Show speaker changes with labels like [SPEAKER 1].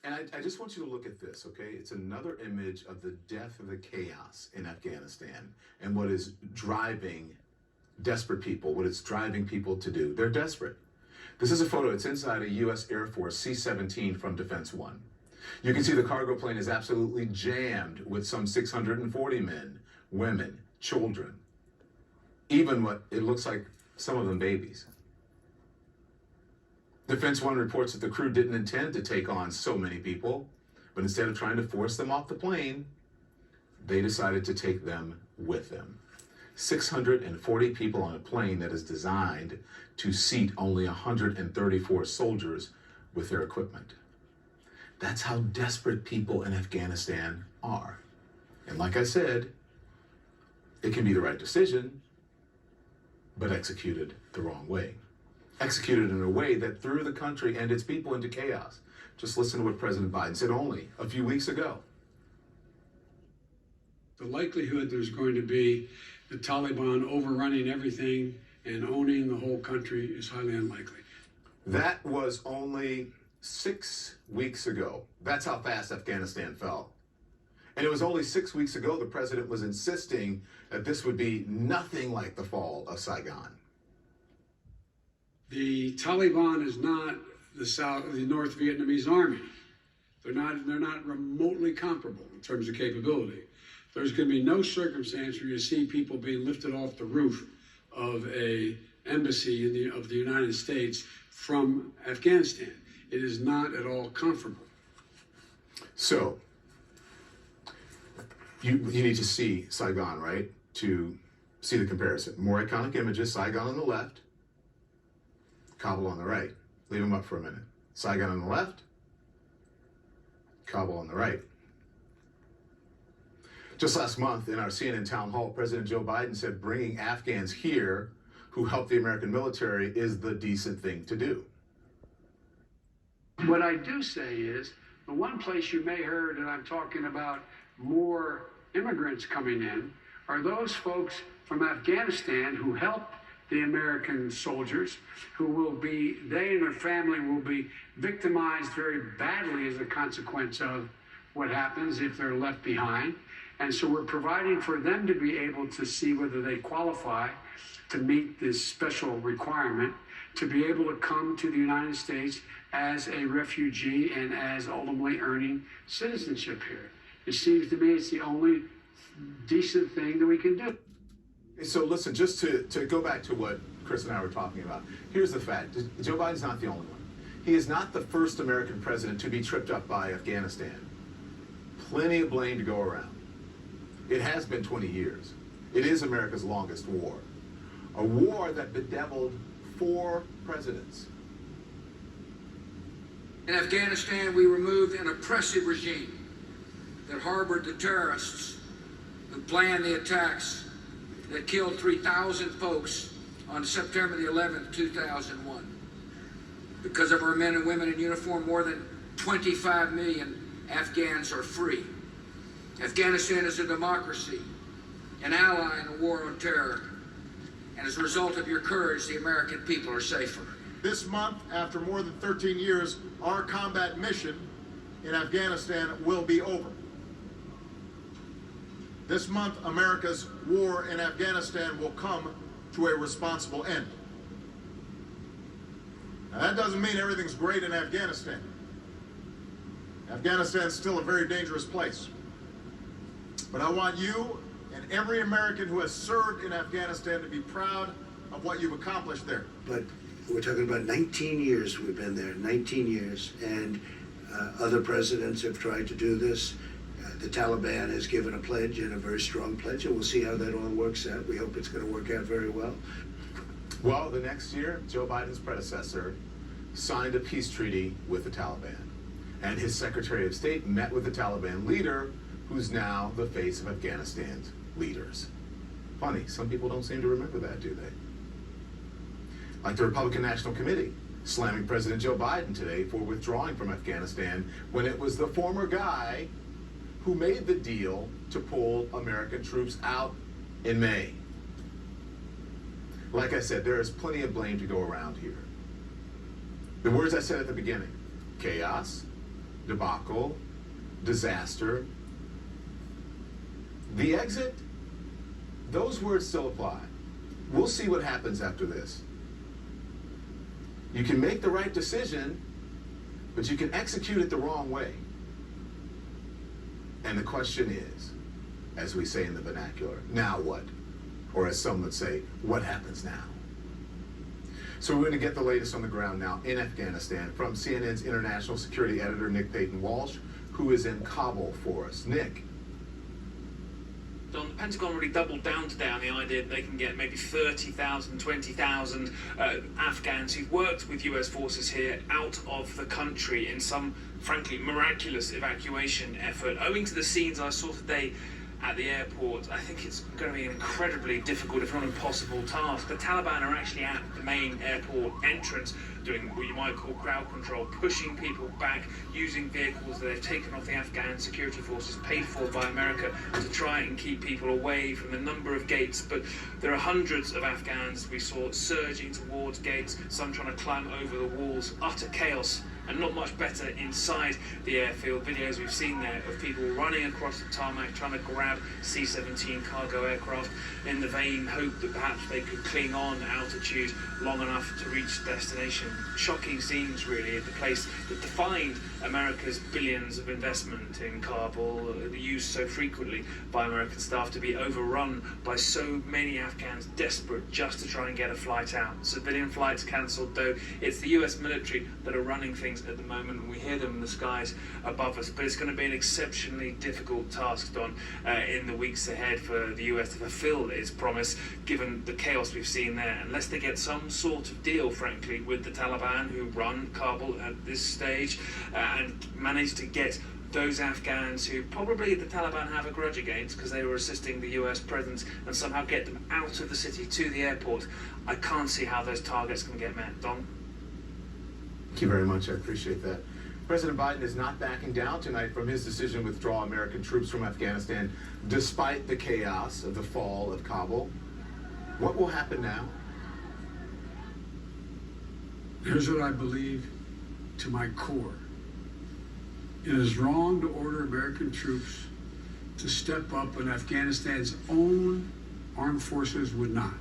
[SPEAKER 1] And I just want you to look at this, okay? It's another image of the death of the chaos in Afghanistan and what is driving desperate people, what it's driving people to do. They're desperate. This is a photo. It's inside a U.S. Air Force C-17 from Defense One. You can see the cargo plane is absolutely jammed with some 640 men, women, children, even what it looks like some of them babies. Defense One reports that the crew didn't intend to take on so many people, but instead of trying to force them off the plane, they decided to take them with them. 640 people on a plane that is designed to seat only 134 soldiers with their equipment. That's how desperate people in Afghanistan are. And like I said, it can be the right decision, but executed the wrong way. Executed in a way that threw the country and its people into chaos. Just listen to what President Biden said only a few weeks ago.
[SPEAKER 2] The likelihood there's going to be the Taliban overrunning everything and owning the whole country is highly unlikely.
[SPEAKER 1] That was only 6 weeks ago. That's how fast Afghanistan fell. And it was only 6 weeks ago the president was insisting that this would be nothing like the fall of Saigon.
[SPEAKER 2] The Taliban is not the North Vietnamese army. They're not remotely comparable in terms of capability. There's going to be no circumstance where you see people being lifted off the roof of a embassy of the United States from Afghanistan. It is not at all comparable.
[SPEAKER 1] So, you need to see Saigon, right? To see the comparison. More iconic images, Saigon on the left, Kabul on the right. Leave them up for a minute. Saigon on the left, Kabul on the right. Just last month in our CNN town hall, President Joe Biden said bringing Afghans here who help the American military is the decent thing to do.
[SPEAKER 2] What I do say is, the one place you may heard that I'm talking about more immigrants coming in are those folks from Afghanistan who help the American soldiers, who they and their family will be victimized very badly as a consequence of what happens if they're left behind. And so we're providing for them to be able to see whether they qualify to meet this special requirement, to be able to come to the United States as a refugee and as ultimately earning citizenship here. It seems to me it's the only decent thing that we can do.
[SPEAKER 1] So listen, just to go back to what Chris and I were talking about, here's the fact. Joe Biden's not the only one. He is not the first American president to be tripped up by Afghanistan. Plenty of blame to go around. It has been 20 years. It is America's longest war. A war that bedeviled 4 presidents.
[SPEAKER 3] In Afghanistan, we removed an oppressive regime that harbored the terrorists who planned the attacks that killed 3,000 folks on September the 11th, 2001. Because of our men and women in uniform, more than 25 million Afghans are free. Afghanistan is a democracy, an ally in the war on terror. And as a result of your courage, the American people are safer.
[SPEAKER 4] This month, after more than 13 years, our combat mission in Afghanistan will be over. This month, America's war in Afghanistan will come to a responsible end. Now, that doesn't mean everything's great in Afghanistan. Afghanistan is still a very dangerous place. But I want you and every American who has served in Afghanistan to be proud of what you've accomplished there.
[SPEAKER 5] But we're talking about 19 years we've been there, 19 years, and other presidents have tried to do this. The Taliban has given a pledge, and a very strong pledge, and we'll see how that all works out. We hope it's going to work out very well.
[SPEAKER 1] Well, the next year, Joe Biden's predecessor signed a peace treaty with the Taliban. And his Secretary of State met with the Taliban leader, who's now the face of Afghanistan's leaders. Funny, some people don't seem to remember that, do they? Like the Republican National Committee, slamming President Joe Biden today for withdrawing from Afghanistan when it was the former guy who made the deal to pull American troops out in May. Like I said, there is plenty of blame to go around here. The words I said at the beginning: chaos, debacle, disaster. The exit, those words still apply. We'll see what happens after this. You can make the right decision, but you can execute it the wrong way. And the question is, as we say in the vernacular, now what? Or as some would say, what happens now? So we're going to get the latest on the ground now in Afghanistan from CNN's international security editor, Nick Payton-Walsh, who is in Kabul for us. Nick.
[SPEAKER 6] The Pentagon really doubled down today on the idea that they can get maybe 30,000, 20,000 Afghans who've worked with US forces here out of the country in some, frankly, miraculous evacuation effort. Owing to the scenes I saw today at the airport, I think it's going to be an incredibly difficult, if not impossible, task. The Taliban are actually at the main airport entrance doing what you might call crowd control, pushing people back, using vehicles that they've taken off the Afghan security forces, paid for by America, to try and keep people away from the number of gates. But there are hundreds of Afghans we saw surging towards gates, some trying to climb over the walls. Utter chaos, and not much better inside the airfield. Videos we've seen there of people running across the tarmac trying to grab C-17 cargo aircraft in the vain hope that perhaps they could cling on altitude long enough to reach destination. Shocking scenes, really, at the place that defined America's billions of investment in Kabul, used so frequently by American staff, to be overrun by so many Afghans desperate just to try and get a flight out. Civilian flights cancelled, though it's the US military that are running things at the moment, and we hear them in the skies above us. But it's going to be an exceptionally difficult task, Don, in the weeks ahead for the US to fulfill its promise, given the chaos we've seen there, unless they get some sort of deal, frankly, with the Taliban, who run Kabul at this stage, and manage to get those Afghans who probably the Taliban have a grudge against because they were assisting the US presence, and somehow get them out of the city to the airport. I can't see how those targets can get met. Don?
[SPEAKER 1] Thank you very much. I appreciate that. President Biden is not backing down tonight from his decision to withdraw American troops from Afghanistan, despite the chaos of the fall of Kabul. What will happen now?
[SPEAKER 2] Here's what I believe to my core. It is wrong to order American troops to step up when Afghanistan's own armed forces would not.